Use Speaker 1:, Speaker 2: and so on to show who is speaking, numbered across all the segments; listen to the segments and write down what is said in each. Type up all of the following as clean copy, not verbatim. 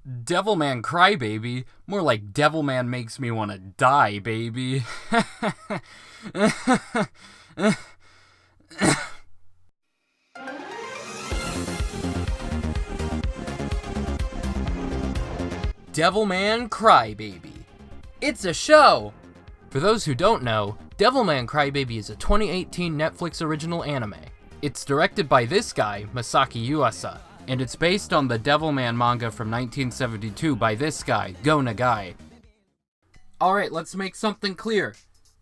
Speaker 1: Devilman Crybaby? More like Devilman makes me wanna die, baby. Devilman Crybaby. It's a show! For those who don't know, Devilman Crybaby is a 2018 Netflix original anime. It's directed by this guy, Masaki Yuasa, and it's based on the Devilman manga from 1972 by this guy, Go Nagai. Alright, let's make something clear.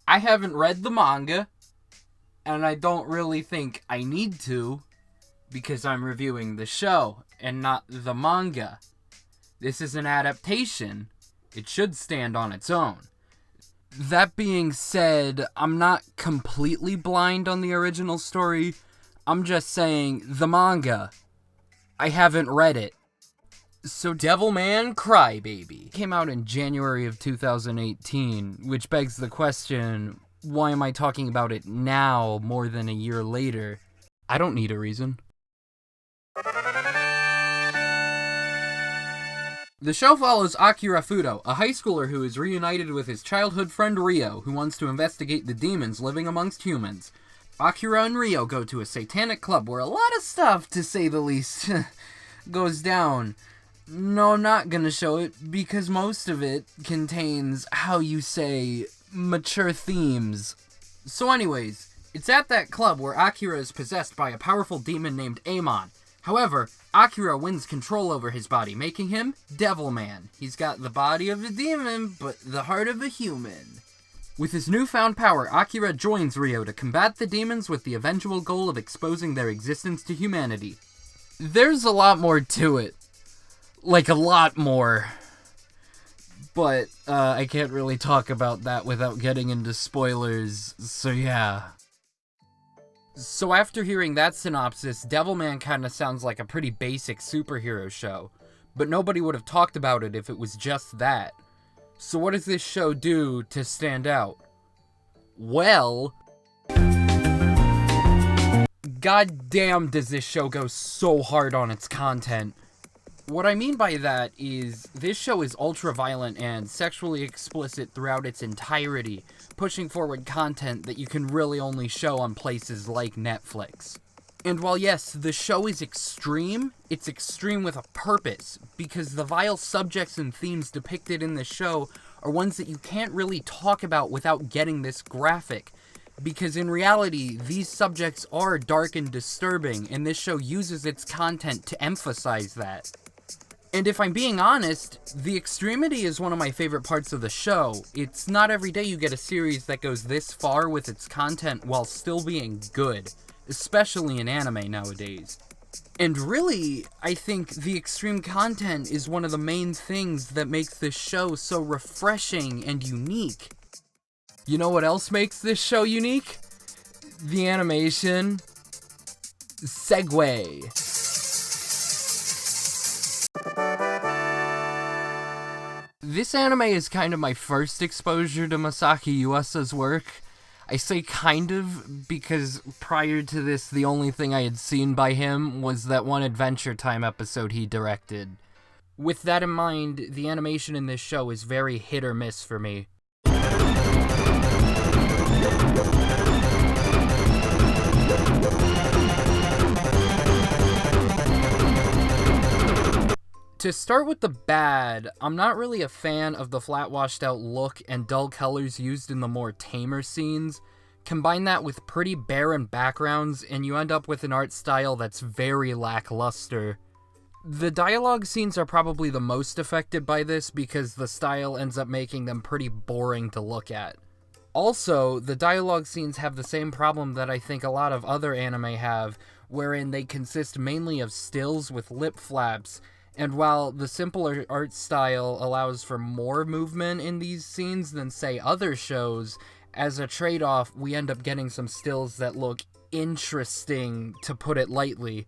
Speaker 1: I haven't read the manga, and I don't really think I need to, because I'm reviewing the show, and not the manga. This is an adaptation. It should stand on its own. That being said, I'm not completely blind on the original story. I'm just saying, the manga. I haven't read it. So Devilman Crybaby came out in January of 2018, which begs the question, why am I talking about it now more than a year later? I don't need a reason. The show follows Akira Fudo, a high schooler who is reunited with his childhood friend Ryo, who wants to investigate the demons living amongst humans. Akira and Ryo go to a satanic club where a lot of stuff, to say the least, goes down. No, I'm not gonna show it, because most of it contains, how you say, mature themes. So anyways, it's at that club where Akira is possessed by a powerful demon named Amon. However, Akira wins control over his body, making him Devilman. He's got the body of a demon, but the heart of a human. With his newfound power, Akira joins Ryo to combat the demons with the eventual goal of exposing their existence to humanity. There's a lot more to it. Like, a lot more. But, I can't really talk about that without getting into spoilers, so yeah. So after hearing that synopsis, Devilman kinda sounds like a pretty basic superhero show, but nobody would have talked about it if it was just that. So what does this show do to stand out? Well, goddamn does this show go so hard on its content. What I mean by that is, this show is ultra-violent and sexually explicit throughout its entirety, pushing forward content that you can really only show on places like Netflix. And while yes, the show is extreme, it's extreme with a purpose, because the vile subjects and themes depicted in the show are ones that you can't really talk about without getting this graphic. Because in reality, these subjects are dark and disturbing, and this show uses its content to emphasize that. And if I'm being honest, the extremity is one of my favorite parts of the show. It's not every day you get a series that goes this far with its content while still being good, especially in anime nowadays. And really, I think the extreme content is one of the main things that makes this show so refreshing and unique. You know what else makes this show unique? The animation. Segue. This anime is kind of my first exposure to Masaki Yuasa's work. I say kind of because prior to this, the only thing I had seen by him was that one Adventure Time episode he directed. With that in mind, the animation in this show is very hit or miss for me. To start with the bad, I'm not really a fan of the flat washed out look and dull colors used in the more tamer scenes. Combine that with pretty barren backgrounds and you end up with an art style that's very lackluster. The dialogue scenes are probably the most affected by this because the style ends up making them pretty boring to look at. Also, the dialogue scenes have the same problem that I think a lot of other anime have, wherein they consist mainly of stills with lip flaps. And while the simpler art style allows for more movement in these scenes than, say, other shows, as a trade-off, we end up getting some stills that look interesting, to put it lightly.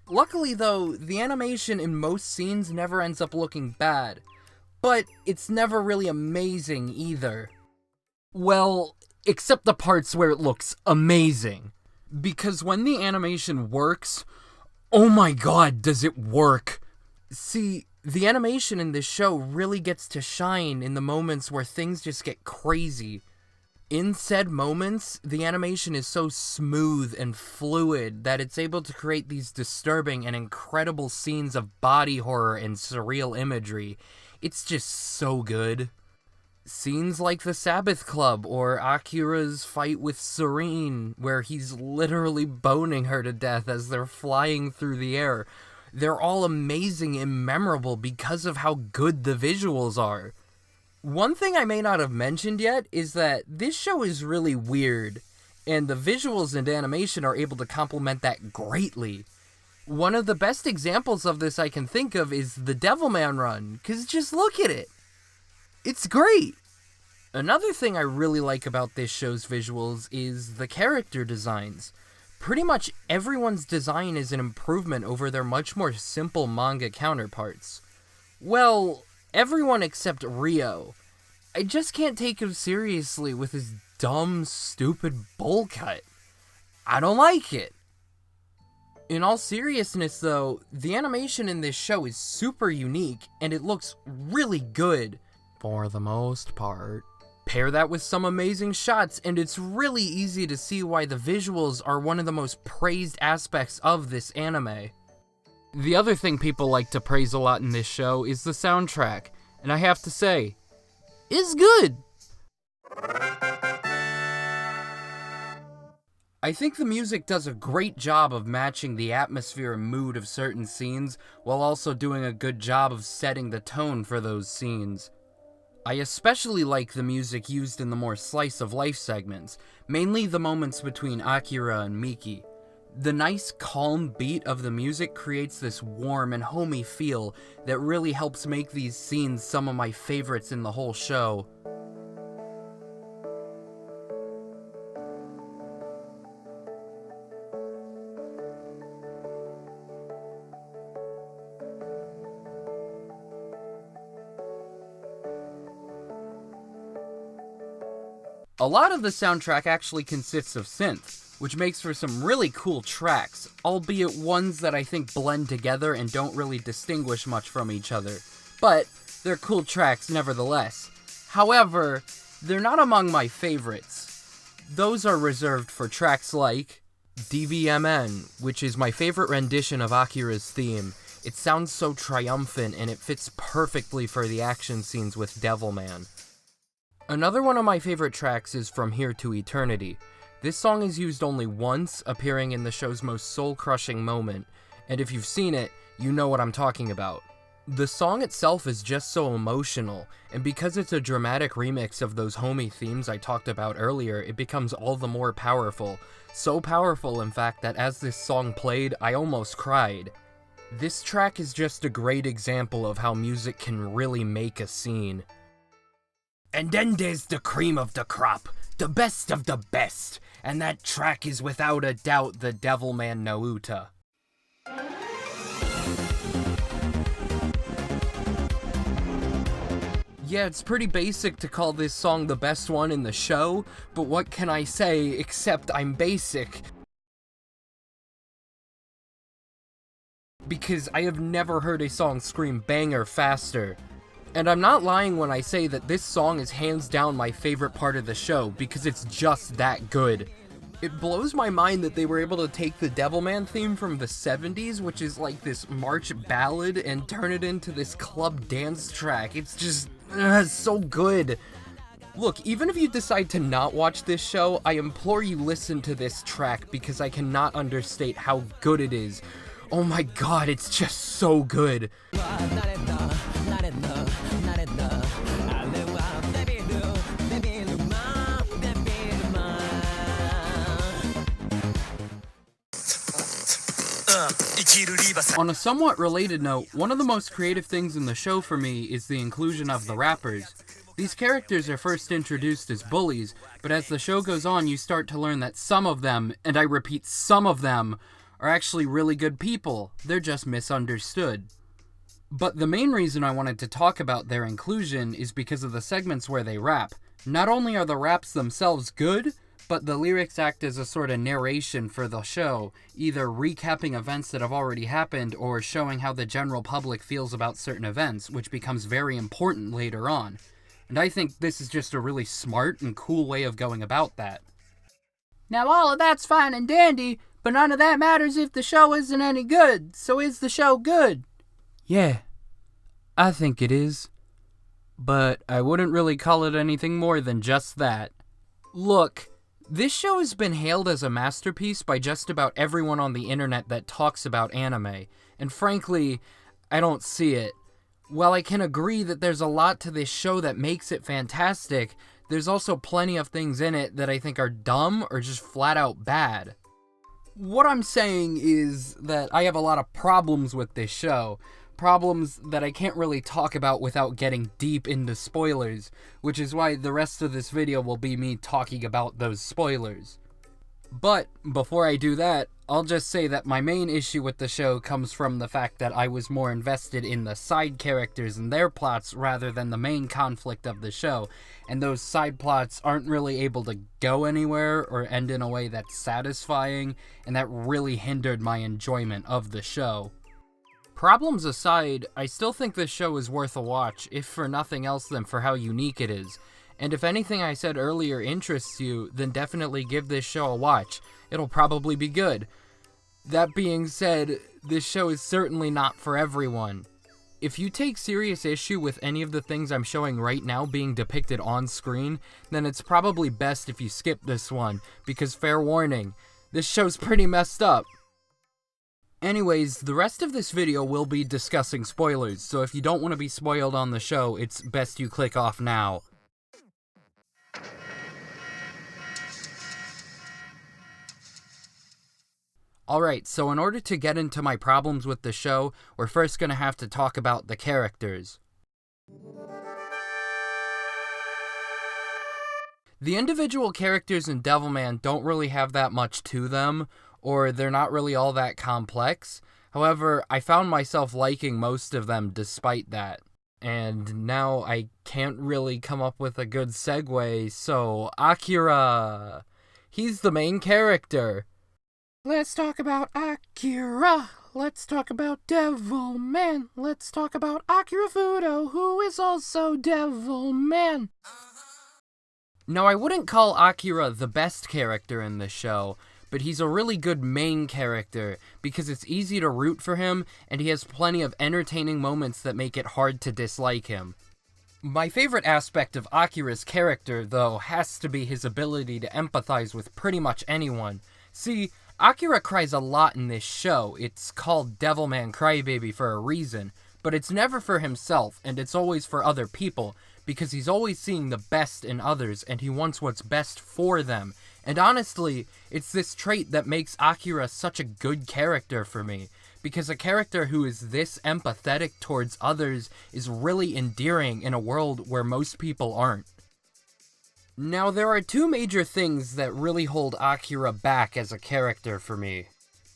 Speaker 1: Luckily, though, the animation in most scenes never ends up looking bad, but it's never really amazing either. Well, except the parts where it looks amazing. Because when the animation works, oh my god, does it work! See, The animation in this show really gets to shine in the moments where things just get crazy. In said moments, the animation is so smooth and fluid that it's able to create these disturbing and incredible scenes of body horror and surreal imagery. It's just so good. Scenes like the Sabbath Club or Akira's fight with Serene, where he's literally boning her to death as they're flying through the air. They're all amazing and memorable because of how good the visuals are. One thing I may not have mentioned yet is that this show is really weird, and the visuals and animation are able to complement that greatly. One of the best examples of this I can think of is the Devilman run, because just look at it. It's great! Another thing I really like about this show's visuals is the character designs. Pretty much everyone's design is an improvement over their much more simple manga counterparts. Well, everyone except Rio. I just can't take him seriously with his dumb, stupid bowl cut. I don't like it. In all seriousness though, the animation in this show is super unique and it looks really good. For the most part. Pair that with some amazing shots and it's really easy to see why the visuals are one of the most praised aspects of this anime. The other thing people like to praise a lot in this show is the soundtrack, and I have to say, it's good! I think the music does a great job of matching the atmosphere and mood of certain scenes, while also doing a good job of setting the tone for those scenes. I especially like the music used in the more slice-of-life segments, mainly the moments between Akira and Miki. The nice, calm beat of the music creates this warm and homey feel that really helps make these scenes some of my favorites in the whole show. A lot of the soundtrack actually consists of synth, which makes for some really cool tracks, albeit ones that I think blend together and don't really distinguish much from each other. But they're cool tracks nevertheless. However, they're not among my favorites. Those are reserved for tracks like Devilman, which is my favorite rendition of Akira's theme. It sounds so triumphant and it fits perfectly for the action scenes with Devilman. Another one of my favorite tracks is From Here to Eternity. This song is used only once, appearing in the show's most soul-crushing moment, and if you've seen it, you know what I'm talking about. The song itself is just so emotional, and because it's a dramatic remix of those homey themes I talked about earlier, it becomes all the more powerful. So powerful, in fact, that as this song played, I almost cried. This track is just a great example of how music can really make a scene. And then there's the cream of the crop, the best of the best, and that track is without a doubt the Devilman Nauta. Yeah, it's pretty basic to call this song the best one in the show, but what can I say except I'm basic? Because I have never heard a song scream banger faster. And I'm not lying when I say that this song is hands down my favorite part of the show, because it's just that good. It blows my mind that they were able to take the Devilman theme from the 70s, which is like this march ballad, and turn it into this club dance track. It's just, so good. Look, even if you decide to not watch this show, I implore you listen to this track, because I cannot understate how good it is. Oh my god, it's just so good. On a somewhat related note, one of the most creative things in the show for me is the inclusion of the rappers. These characters are first introduced as bullies, but as the show goes on you start to learn that some of them, and I repeat some of them, are actually really good people. They're just misunderstood. But the main reason I wanted to talk about their inclusion is because of the segments where they rap. Not only are the raps themselves good, but the lyrics act as a sort of narration for the show, either recapping events that have already happened or showing how the general public feels about certain events, which becomes very important later on. And I think this is just a really smart and cool way of going about that.
Speaker 2: Now all of that's fine and dandy, but none of that matters if the show isn't any good. So is the show good?
Speaker 1: Yeah, I think it is. But I wouldn't really call it anything more than just that. Look, this show has been hailed as a masterpiece by just about everyone on the internet that talks about anime, and frankly, I don't see it. While I can agree that there's a lot to this show that makes it fantastic, there's also plenty of things in it that I think are dumb or just flat out bad. What I'm saying is that I have a lot of problems with this show. Problems that I can't really talk about without getting deep into spoilers, which is why the rest of this video will be me talking about those spoilers. But before I do that, I'll just say that my main issue with the show comes from the fact that I was more invested in the side characters and their plots rather than the main conflict of the show, and those side plots aren't really able to go anywhere or end in a way that's satisfying, and that really hindered my enjoyment of the show. Problems aside, I still think this show is worth a watch, if for nothing else than for how unique it is. And if anything I said earlier interests you, then definitely give this show a watch. It'll probably be good. That being said, this show is certainly not for everyone. If you take serious issue with any of the things I'm showing right now being depicted on screen, then it's probably best if you skip this one, because fair warning, this show's pretty messed up. Anyways, the rest of this video will be discussing spoilers, so if you don't want to be spoiled on the show, it's best you click off now. Alright, so in order to get into my problems with the show, we're first gonna have to talk about the characters. The individual characters in Devilman don't really have that much to them, or they're not really all that complex. However, I found myself liking most of them despite that. And now I can't really come up with a good segue, so Akira! He's the main character.
Speaker 2: Let's talk about Akira. Let's talk about Devilman. Let's talk about Akira Fudo, who is also Devilman.
Speaker 1: Now, I wouldn't call Akira the best character in this show, but he's a really good main character because it's easy to root for him and he has plenty of entertaining moments that make it hard to dislike him. My favorite aspect of Akira's character, though, has to be his ability to empathize with pretty much anyone. See, Akira cries a lot in this show. It's called Devilman Crybaby for a reason, but it's never for himself and it's always for other people because he's always seeing the best in others and he wants what's best for them. And honestly, it's this trait that makes Akira such a good character for me, because a character who is this empathetic towards others is really endearing in a world where most people aren't. Now, there are two major things that really hold Akira back as a character for me.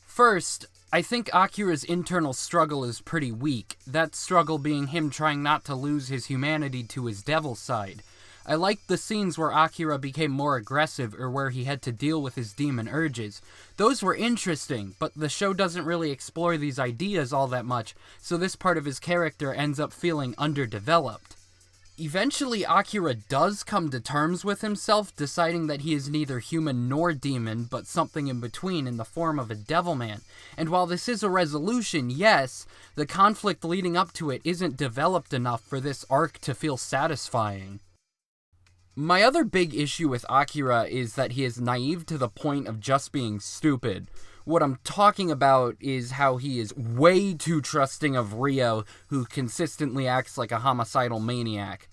Speaker 1: First, I think Akira's internal struggle is pretty weak, that struggle being him trying not to lose his humanity to his devil side. I liked the scenes where Akira became more aggressive or where he had to deal with his demon urges. Those were interesting, but the show doesn't really explore these ideas all that much, so this part of his character ends up feeling underdeveloped. Eventually, Akira does come to terms with himself, deciding that he is neither human nor demon, but something in between in the form of a Devilman. And while this is a resolution, yes, the conflict leading up to it isn't developed enough for this arc to feel satisfying. My other big issue with Akira is that he is naive to the point of just being stupid. What I'm talking about is how he is way too trusting of Ryo, who consistently acts like a homicidal maniac.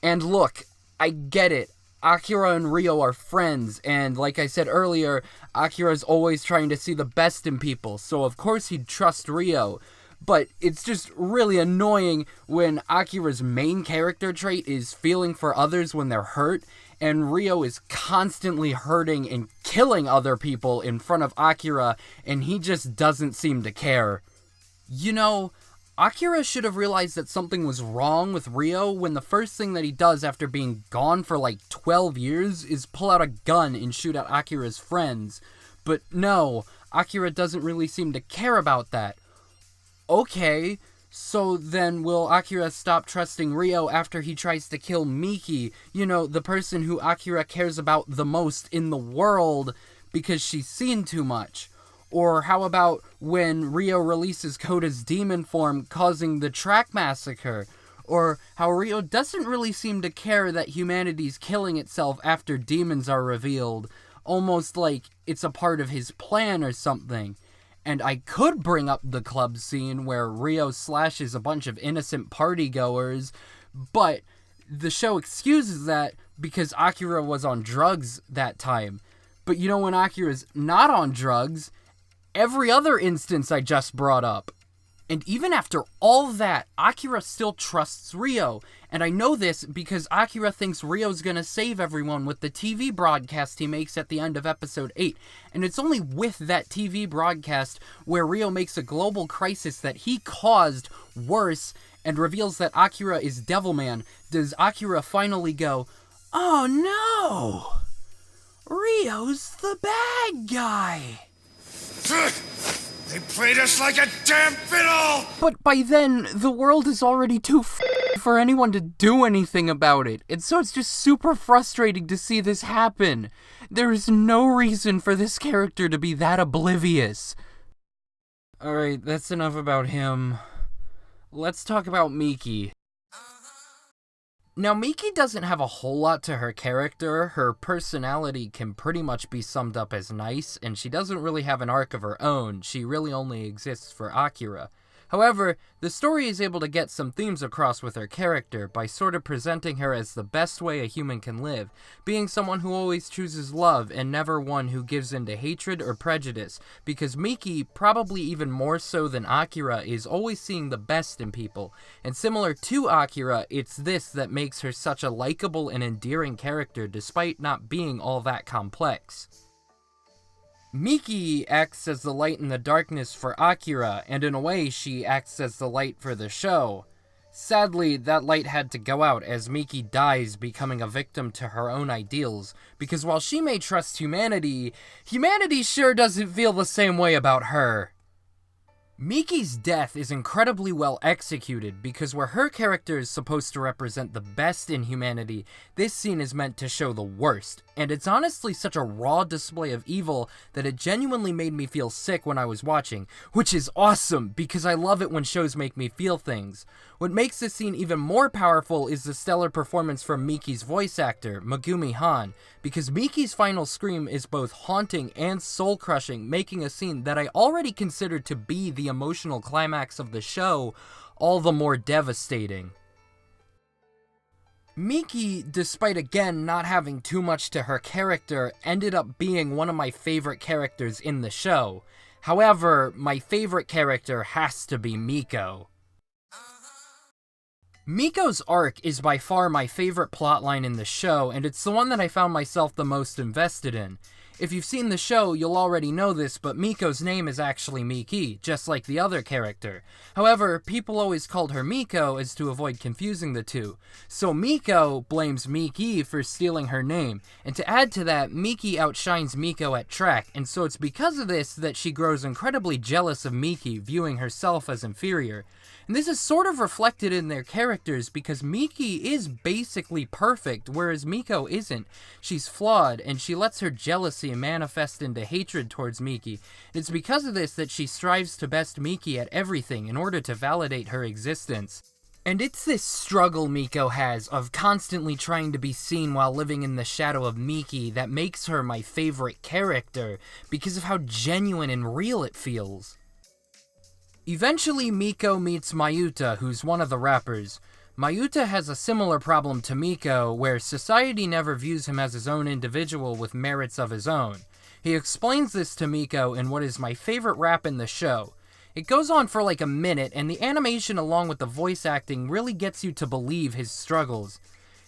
Speaker 1: And look, I get it. Akira and Ryo are friends, and like I said earlier, Akira's always trying to see the best in people, so of course he'd trust Ryo. But it's just really annoying when Akira's main character trait is feeling for others when they're hurt, and Ryo is constantly hurting and killing other people in front of Akira, and he just doesn't seem to care. You know, Akira should have realized that something was wrong with Ryo when the first thing that he does after being gone for like 12 years is pull out a gun and shoot at Akira's friends. But no, Akira doesn't really seem to care about that. Okay, so then will Akira stop trusting Ryo after he tries to kill Miki, you know, the person who Akira cares about the most in the world because she's seen too much? Or how about when Ryo releases Koda's demon form causing the track massacre? Or how Ryo doesn't really seem to care that humanity's killing itself after demons are revealed, almost like it's a part of his plan or something. And I could bring up the club scene where Ryo slashes a bunch of innocent partygoers, but the show excuses that because Akira was on drugs that time. But you know when Akira's not on drugs? Every other instance I just brought up. And even after all that, Akira still trusts Ryo. And I know this because Akira thinks Ryo's gonna save everyone with the TV broadcast he makes at the end of episode 8. And it's only with that TV broadcast where Ryo makes a global crisis that he caused worse and reveals that Akira is Devilman, does Akira finally go, "Oh no! Ryo's the bad guy!"
Speaker 3: They played us like a damn fiddle!
Speaker 1: But by then, the world is already too for anyone to do anything about it, and so it's just super frustrating to see this happen. There is no reason for this character to be that oblivious. Alright, that's enough about him. Let's talk about Miki. Now, Miki doesn't have a whole lot to her character. Her personality can pretty much be summed up as nice, and she doesn't really have an arc of her own. She really only exists for Akira. However, the story is able to get some themes across with her character by sort of presenting her as the best way a human can live, being someone who always chooses love and never one who gives in to hatred or prejudice, because Miki, probably even more so than Akira, is always seeing the best in people, and similar to Akira, it's this that makes her such a likable and endearing character despite not being all that complex. Miki acts as the light in the darkness for Akira, and in a way, she acts as the light for the show. Sadly, that light had to go out as Miki dies becoming a victim to her own ideals, because while she may trust humanity, humanity sure doesn't feel the same way about her. Miki's death is incredibly well executed because where her character is supposed to represent the best in humanity, this scene is meant to show the worst, and it's honestly such a raw display of evil that it genuinely made me feel sick when I was watching, which is awesome because I love it when shows make me feel things. What makes this scene even more powerful is the stellar performance from Miki's voice actor, Megumi Han, because Miki's final scream is both haunting and soul-crushing, making a scene that I already considered to be the emotional climax of the show all the more devastating. Miki, despite again not having too much to her character, ended up being one of my favorite characters in the show. However, my favorite character has to be Miko. Miko's arc is by far my favorite plotline in the show, and it's the one that I found myself the most invested in. If you've seen the show, you'll already know this, but Miko's name is actually Miki, just like the other character. However, people always called her Miko as to avoid confusing the two. So Miko blames Miki for stealing her name, and to add to that, Miki outshines Miko at track, and so it's because of this that she grows incredibly jealous of Miki, viewing herself as inferior. And this is sort of reflected in their characters because Miki is basically perfect, whereas Miko isn't. She's flawed, and she lets her jealousy manifest into hatred towards Miki. It's because of this that she strives to best Miki at everything in order to validate her existence. And it's this struggle Miko has of constantly trying to be seen while living in the shadow of Miki that makes her my favorite character, because of how genuine and real it feels. Eventually, Miko meets Mayuta, who's one of the rappers. Mayuta has a similar problem to Miko, where society never views him as his own individual with merits of his own. He explains this to Miko in what is my favorite rap in the show. It goes on for like a minute, and the animation along with the voice acting really gets you to believe his struggles.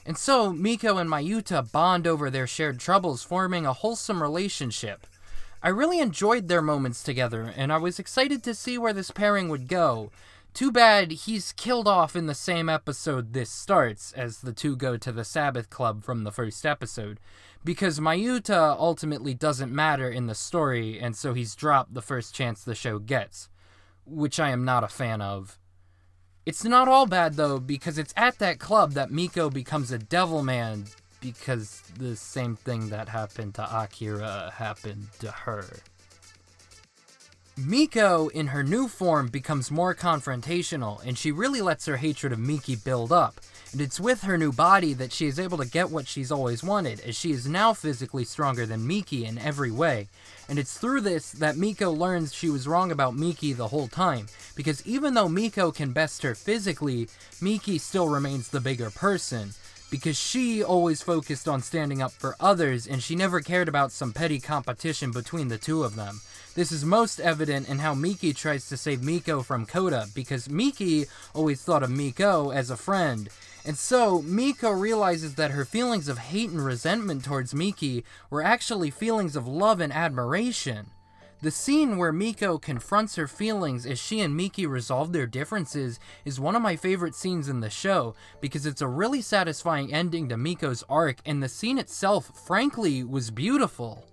Speaker 1: And so, Miko and Mayuta bond over their shared troubles, forming a wholesome relationship. I really enjoyed their moments together, and I was excited to see where this pairing would go. Too bad he's killed off in the same episode this starts as the two go to the Sabbath Club from the first episode, because Mayuta ultimately doesn't matter in the story, and so he's dropped the first chance the show gets, which I am not a fan of. It's not all bad though, because it's at that club that Miko becomes a Devilman, because the same thing that happened to Akira happened to her. Miko, in her new form, becomes more confrontational, and she really lets her hatred of Miki build up, and it's with her new body that she is able to get what she's always wanted, as she is now physically stronger than Miki in every way, and it's through this that Miko learns she was wrong about Miki the whole time, because even though Miko can best her physically, Miki still remains the bigger person, because she always focused on standing up for others, and she never cared about some petty competition between the two of them. This is most evident in how Miki tries to save Miko from Kota, because Miki always thought of Miko as a friend. And so, Miko realizes that her feelings of hate and resentment towards Miki were actually feelings of love and admiration. The scene where Miko confronts her feelings as she and Miki resolve their differences is one of my favorite scenes in the show, because it's a really satisfying ending to Miko's arc, and the scene itself, frankly, was beautiful.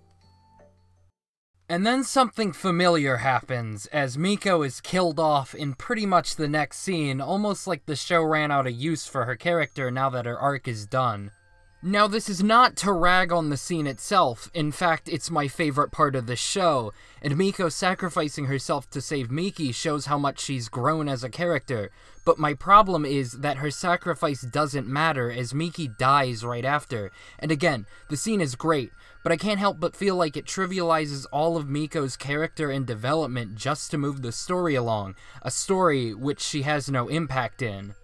Speaker 1: And then something familiar happens, as Miko is killed off in pretty much the next scene, almost like the show ran out of use for her character now that her arc is done. Now, this is not to rag on the scene itself. In fact, it's my favorite part of the show, and Miko sacrificing herself to save Miki shows how much she's grown as a character. But my problem is that her sacrifice doesn't matter, as Miki dies right after. And again, the scene is great, but I can't help but feel like it trivializes all of Miko's character and development just to move the story along, a story which she has no impact in.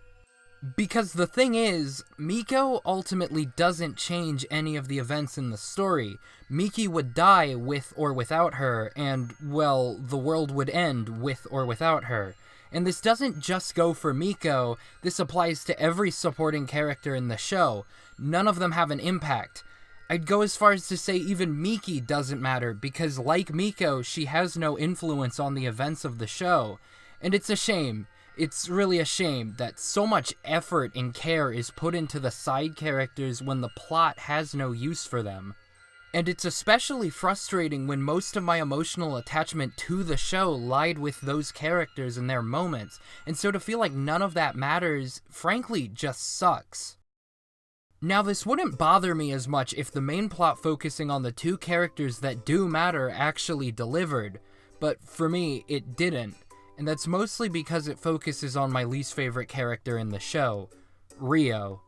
Speaker 1: Because the thing is, Miko ultimately doesn't change any of the events in the story. Miki would die with or without her, and, well, the world would end with or without her. And this doesn't just go for Miko, this applies to every supporting character in the show. None of them have an impact. I'd go as far as to say even Miki doesn't matter, because like Miko, she has no influence on the events of the show. And it's a shame. It's really a shame that so much effort and care is put into the side characters when the plot has no use for them. And it's especially frustrating when most of my emotional attachment to the show lied with those characters and their moments, and so to feel like none of that matters, frankly, just sucks. Now, this wouldn't bother me as much if the main plot focusing on the two characters that do matter actually delivered, but for me, it didn't. And that's mostly because it focuses on my least favorite character in the show, Rio.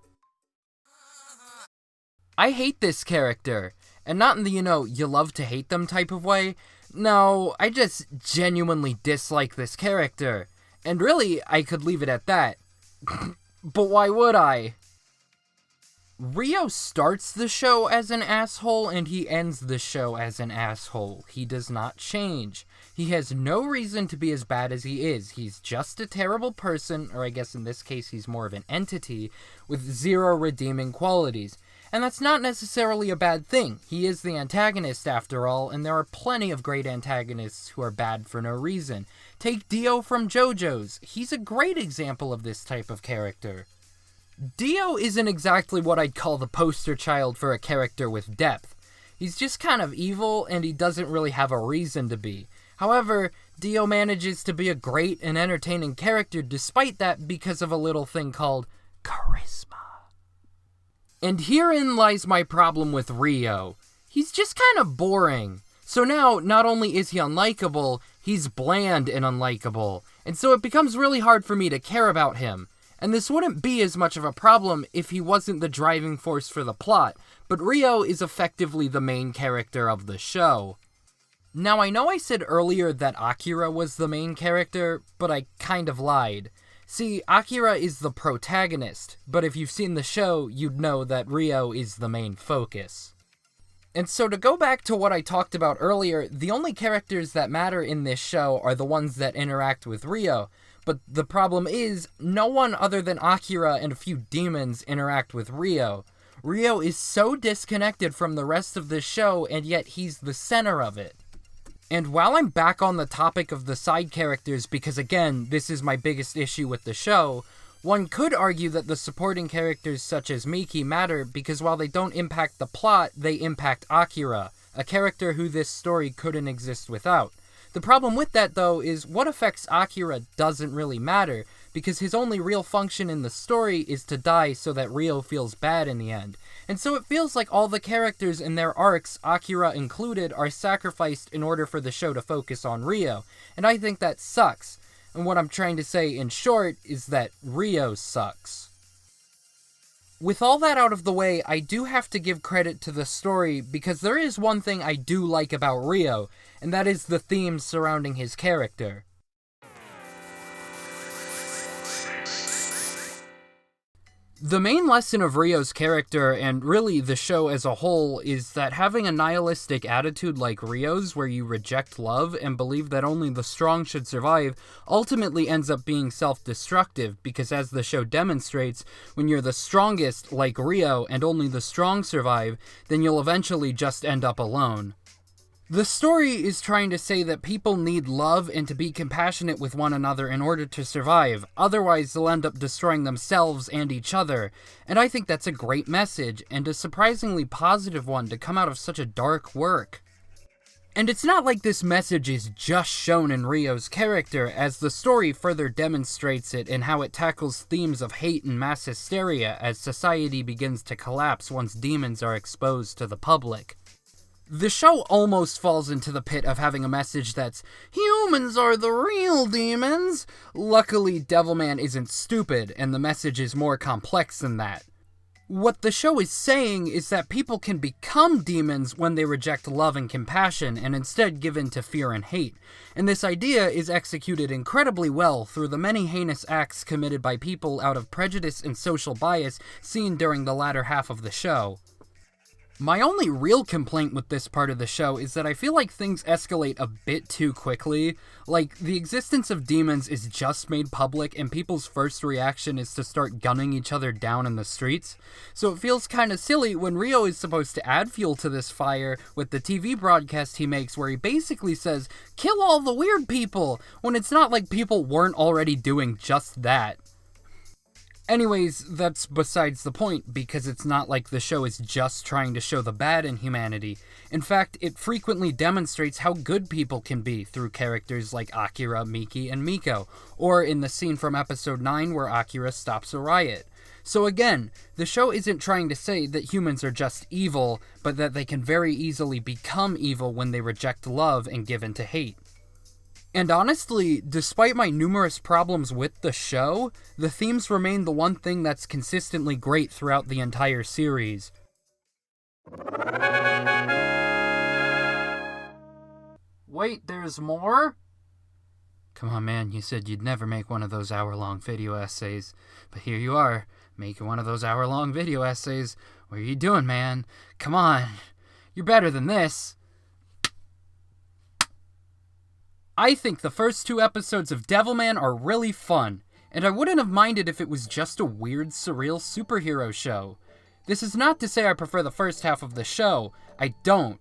Speaker 1: I hate this character, and not in the, you love to hate them type of way. No, I just genuinely dislike this character. And really, I could leave it at that. But why would I? Rio starts the show as an asshole, and he ends the show as an asshole. He does not change. He has no reason to be as bad as he is. He's just a terrible person, or I guess in this case he's more of an entity, with zero redeeming qualities. And that's not necessarily a bad thing. He is the antagonist after all, and there are plenty of great antagonists who are bad for no reason. Take Dio from JoJo's. He's a great example of this type of character. Dio isn't exactly what I'd call the poster child for a character with depth. He's just kind of evil, and he doesn't really have a reason to be. However, Dio manages to be a great and entertaining character despite that because of a little thing called charisma. And herein lies my problem with Rio. He's just kind of boring. So now, not only is he unlikable, he's bland and unlikable. And so it becomes really hard for me to care about him. And this wouldn't be as much of a problem if he wasn't the driving force for the plot, but Rio is effectively the main character of the show. Now, I know I said earlier that Akira was the main character, but I kind of lied. See, Akira is the protagonist, but if you've seen the show, you'd know that Rio is the main focus. And so to go back to what I talked about earlier, the only characters that matter in this show are the ones that interact with Rio. But the problem is, no one other than Akira and a few demons interact with Rio. Rio is so disconnected from the rest of the show, and yet he's the center of it. And while I'm back on the topic of the side characters, because again, this is my biggest issue with the show, one could argue that the supporting characters such as Miki matter because while they don't impact the plot, they impact Akira, a character who this story couldn't exist without. The problem with that, though, is what affects Akira doesn't really matter, because his only real function in the story is to die so that Ryo feels bad in the end. And so it feels like all the characters in their arcs, Akira included, are sacrificed in order for the show to focus on Ryo, and I think that sucks. And what I'm trying to say, in short, is that Ryo sucks. With all that out of the way, I do have to give credit to the story, because there is one thing I do like about Ryo, and that is the themes surrounding his character. The main lesson of Ryo's character, and really the show as a whole, is that having a nihilistic attitude like Ryo's, where you reject love and believe that only the strong should survive, ultimately ends up being self-destructive, because as the show demonstrates, when you're the strongest, like Ryo, and only the strong survive, then you'll eventually just end up alone. The story is trying to say that people need love and to be compassionate with one another in order to survive, otherwise they'll end up destroying themselves and each other, and I think that's a great message, and a surprisingly positive one to come out of such a dark work. And it's not like this message is just shown in Ryo's character, as the story further demonstrates it in how it tackles themes of hate and mass hysteria as society begins to collapse once demons are exposed to the public. The show almost falls into the pit of having a message that's, humans are the real demons. Luckily, Devilman isn't stupid, and the message is more complex than that. What the show is saying is that people can become demons when they reject love and compassion, and instead give in to fear and hate. And this idea is executed incredibly well through the many heinous acts committed by people out of prejudice and social bias seen during the latter half of the show. My only real complaint with this part of the show is that I feel like things escalate a bit too quickly. Like, the existence of demons is just made public and people's first reaction is to start gunning each other down in the streets. So it feels kinda silly when Ryo is supposed to add fuel to this fire with the TV broadcast he makes where he basically says, kill all the weird people, when it's not like people weren't already doing just that. Anyways, that's besides the point, because it's not like the show is just trying to show the bad in humanity. In fact, it frequently demonstrates how good people can be through characters like Akira, Miki, and Miko, or in the scene from episode 9 where Akira stops a riot. So again, the show isn't trying to say that humans are just evil, but that they can very easily become evil when they reject love and give in to hate. And honestly, despite my numerous problems with the show, the themes remain the one thing that's consistently great throughout the entire series. Wait, there's more? Come on, man, you said you'd never make one of those hour-long video essays, but here you are, making one of those hour-long video essays. What are you doing, man? Come on, you're better than this. I think the first 2 episodes of Devilman are really fun, and I wouldn't have minded if it was just a weird, surreal superhero show. This is not to say I prefer the first half of the show, I don't.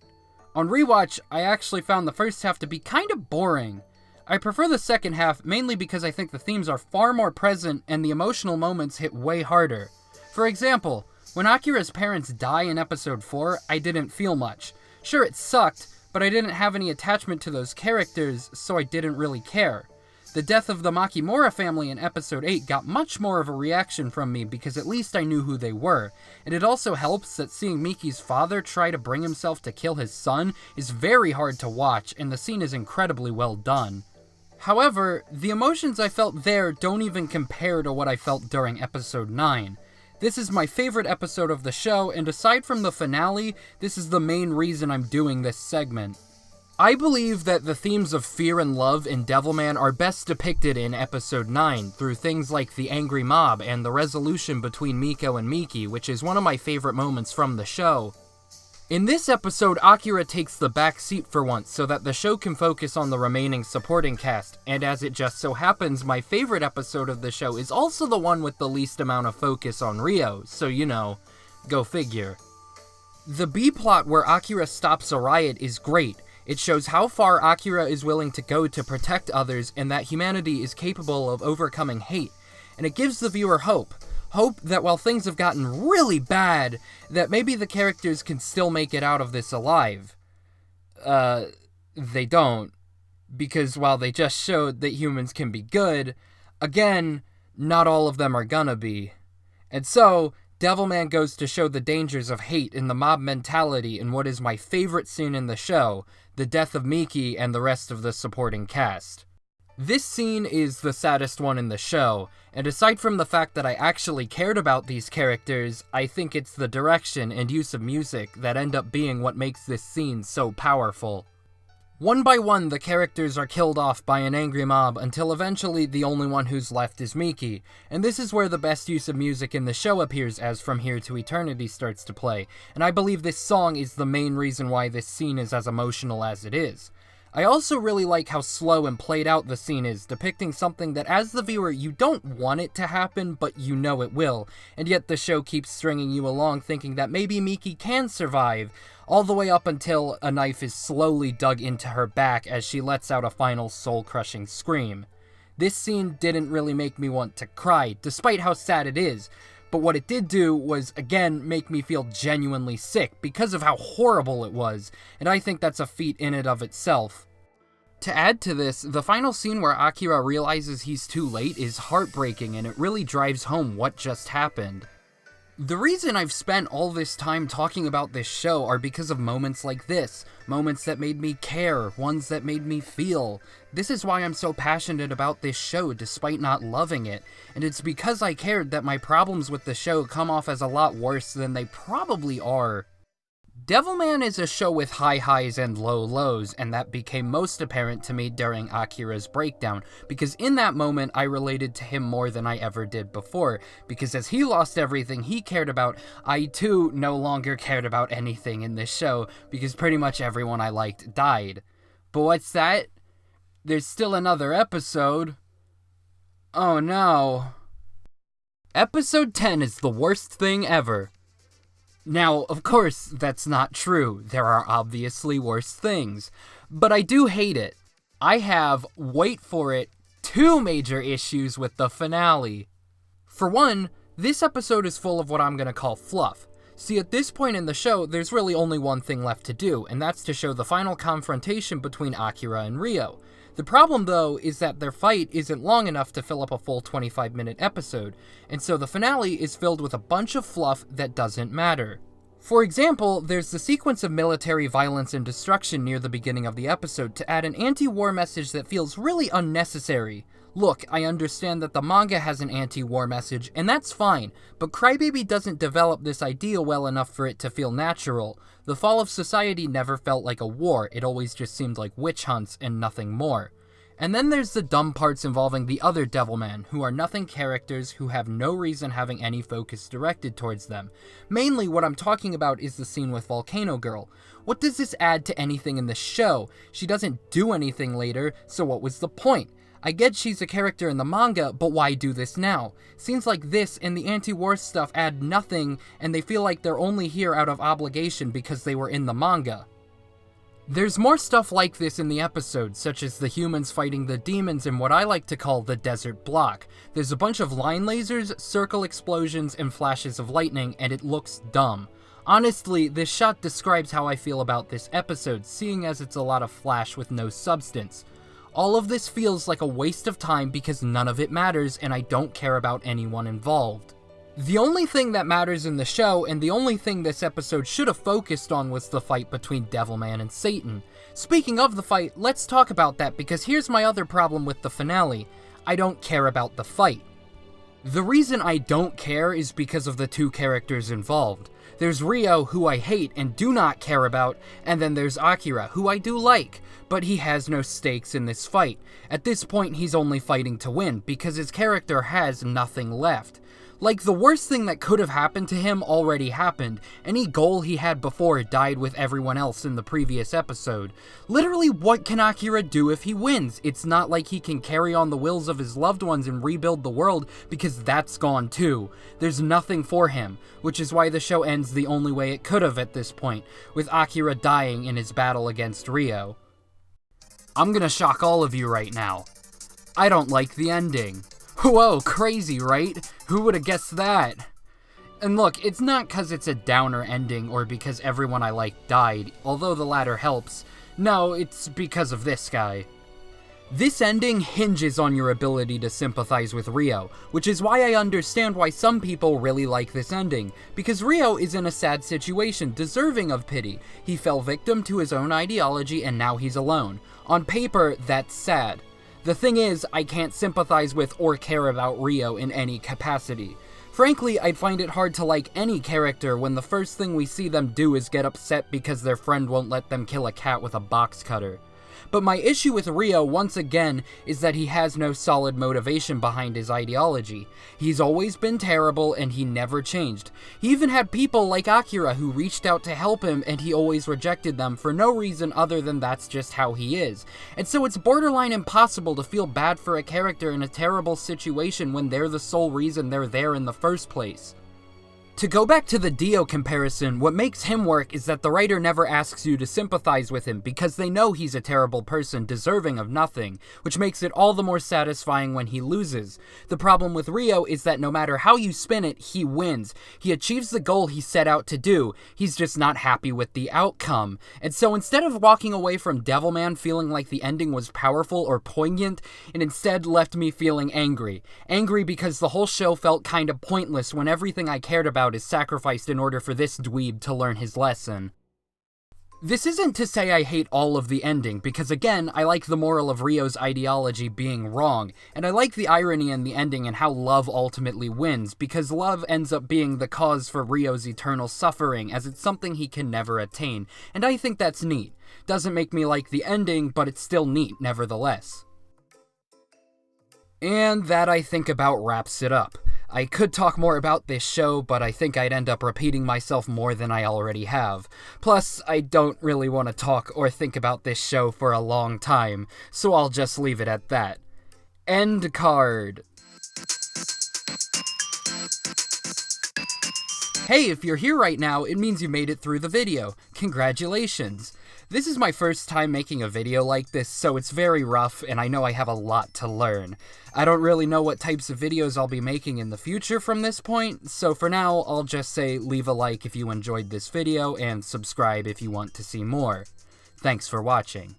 Speaker 1: On rewatch, I actually found the first half to be kinda boring. I prefer the second half mainly because I think the themes are far more present and the emotional moments hit way harder. For example, when Akira's parents die in episode 4, I didn't feel much. Sure, it sucked, but I didn't have any attachment to those characters, so I didn't really care. The death of the Makimura family in episode 8 got much more of a reaction from me because at least I knew who they were, and it also helps that seeing Miki's father try to bring himself to kill his son is very hard to watch, and the scene is incredibly well done. However, the emotions I felt there don't even compare to what I felt during episode 9. This is my favorite episode of the show, and aside from the finale, this is the main reason I'm doing this segment. I believe that the themes of fear and love in Devilman are best depicted in episode 9 through things like the angry mob and the resolution between Miko and Miki, which is one of my favorite moments from the show. In this episode, Akira takes the back seat for once so that the show can focus on the remaining supporting cast, and as it just so happens, my favorite episode of the show is also the one with the least amount of focus on Ryo, so you know, go figure. The B-plot where Akira stops a riot is great. It shows how far Akira is willing to go to protect others and that humanity is capable of overcoming hate. And it gives the viewer hope. Hope that while things have gotten really bad, that maybe the characters can still make it out of this alive. They don't. Because while they just showed that humans can be good, again, not all of them are gonna be. And so, Devilman goes to show the dangers of hate and the mob mentality in what is my favorite scene in the show, the death of Miki and the rest of the supporting cast. This scene is the saddest one in the show, and aside from the fact that I actually cared about these characters, I think it's the direction and use of music that end up being what makes this scene so powerful. One by one, the characters are killed off by an angry mob until eventually the only one who's left is Miki, and this is where the best use of music in the show appears as From Here to Eternity starts to play, and I believe this song is the main reason why this scene is as emotional as it is. I also really like how slow and played out the scene is, depicting something that as the viewer you don't want it to happen, but you know it will, and yet the show keeps stringing you along thinking that maybe Miki can survive, all the way up until a knife is slowly dug into her back as she lets out a final soul-crushing scream. This scene didn't really make me want to cry, despite how sad it is, but what it did do was, again, make me feel genuinely sick because of how horrible it was, and I think that's a feat in and of itself. To add to this, the final scene where Akira realizes he's too late is heartbreaking, and it really drives home what just happened. The reason I've spent all this time talking about this show are because of moments like this, moments that made me care, ones that made me feel. This is why I'm so passionate about this show despite not loving it, and it's because I cared that my problems with the show come off as a lot worse than they probably are. Devilman is a show with high highs and low lows, and that became most apparent to me during Akira's breakdown, because in that moment I related to him more than I ever did before, because as he lost everything he cared about, I too no longer cared about anything in this show, because pretty much everyone I liked died. But what's that? There's still another episode. Oh no. Episode 10 is the worst thing ever. Now, of course, that's not true. There are obviously worse things. But I do hate it. I have, wait for it, 2 major issues with the finale. For one, this episode is full of what I'm gonna call fluff. See, at this point in the show, there's really only one thing left to do, and that's to show the final confrontation between Akira and Ryo. The problem, though, is that their fight isn't long enough to fill up a full 25-minute episode, and so the finale is filled with a bunch of fluff that doesn't matter. For example, there's the sequence of military violence and destruction near the beginning of the episode to add an anti-war message that feels really unnecessary. Look, I understand that the manga has an anti-war message, and that's fine, but Crybaby doesn't develop this idea well enough for it to feel natural. The fall of society never felt like a war, it always just seemed like witch hunts and nothing more. And then there's the dumb parts involving the other Devilman, who are nothing characters who have no reason having any focus directed towards them. Mainly what I'm talking about is the scene with Volcano Girl. What does this add to anything in the show? She doesn't do anything later, so what was the point? I get she's a character in the manga, but why do this now? Scenes like this and the anti-war stuff add nothing, and they feel like they're only here out of obligation because they were in the manga. There's more stuff like this in the episode, such as the humans fighting the demons in what I like to call the desert block. There's a bunch of line lasers, circle explosions, and flashes of lightning, and it looks dumb. Honestly, this shot describes how I feel about this episode, seeing as it's a lot of flash with no substance. All of this feels like a waste of time because none of it matters and I don't care about anyone involved. The only thing that matters in the show, and the only thing this episode should have focused on, was the fight between Devilman and Satan. Speaking of the fight, let's talk about that because here's my other problem with the finale. I don't care about the fight. The reason I don't care is because of the 2 characters involved. There's Ryo, who I hate and do not care about, and then there's Akira, who I do like, but he has no stakes in this fight. At this point, he's only fighting to win, because his character has nothing left. Like, the worst thing that could have happened to him already happened. Any goal he had before died with everyone else in the previous episode. Literally, what can Akira do if he wins? It's not like he can carry on the wills of his loved ones and rebuild the world, because that's gone too. There's nothing for him, which is why the show ends the only way it could have at this point, with Akira dying in his battle against Ryo. I'm gonna shock all of you right now. I don't like the ending. Whoa, crazy, right? Who would have guessed that? And look, it's not cause it's a downer ending or because everyone I like died, although the latter helps. No, it's because of this guy. This ending hinges on your ability to sympathize with Ryo, which is why I understand why some people really like this ending, because Ryo is in a sad situation, deserving of pity. He fell victim to his own ideology and now he's alone. On paper, that's sad. The thing is, I can't sympathize with or care about Ryo in any capacity. Frankly, I'd find it hard to like any character when the first thing we see them do is get upset because their friend won't let them kill a cat with a box cutter. But my issue with Ryo, once again, is that he has no solid motivation behind his ideology. He's always been terrible, and he never changed. He even had people like Akira who reached out to help him, and he always rejected them for no reason other than that's just how he is. And so it's borderline impossible to feel bad for a character in a terrible situation when they're the sole reason they're there in the first place. To go back to the Dio comparison, what makes him work is that the writer never asks you to sympathize with him because they know he's a terrible person deserving of nothing, which makes it all the more satisfying when he loses. The problem with Ryo is that no matter how you spin it, he wins. He achieves the goal he set out to do, he's just not happy with the outcome. And so instead of walking away from Devilman feeling like the ending was powerful or poignant, it instead left me feeling angry. Angry because the whole show felt kind of pointless when everything I cared about is sacrificed in order for this dweeb to learn his lesson. This isn't to say I hate all of the ending, because again, I like the moral of Ryo's ideology being wrong, and I like the irony in the ending and how love ultimately wins, because love ends up being the cause for Ryo's eternal suffering, as it's something he can never attain, and I think that's neat. Doesn't make me like the ending, but it's still neat nevertheless. And that, I think, about wraps it up. I could talk more about this show, but I think I'd end up repeating myself more than I already have. Plus, I don't really want to talk or think about this show for a long time, so I'll just leave it at that. End card. Hey, if you're here right now, it means you made it through the video. Congratulations. This is my first time making a video like this, so it's very rough, and I know I have a lot to learn. I don't really know what types of videos I'll be making in the future from this point, so for now, I'll just say leave a like if you enjoyed this video, and subscribe if you want to see more. Thanks for watching.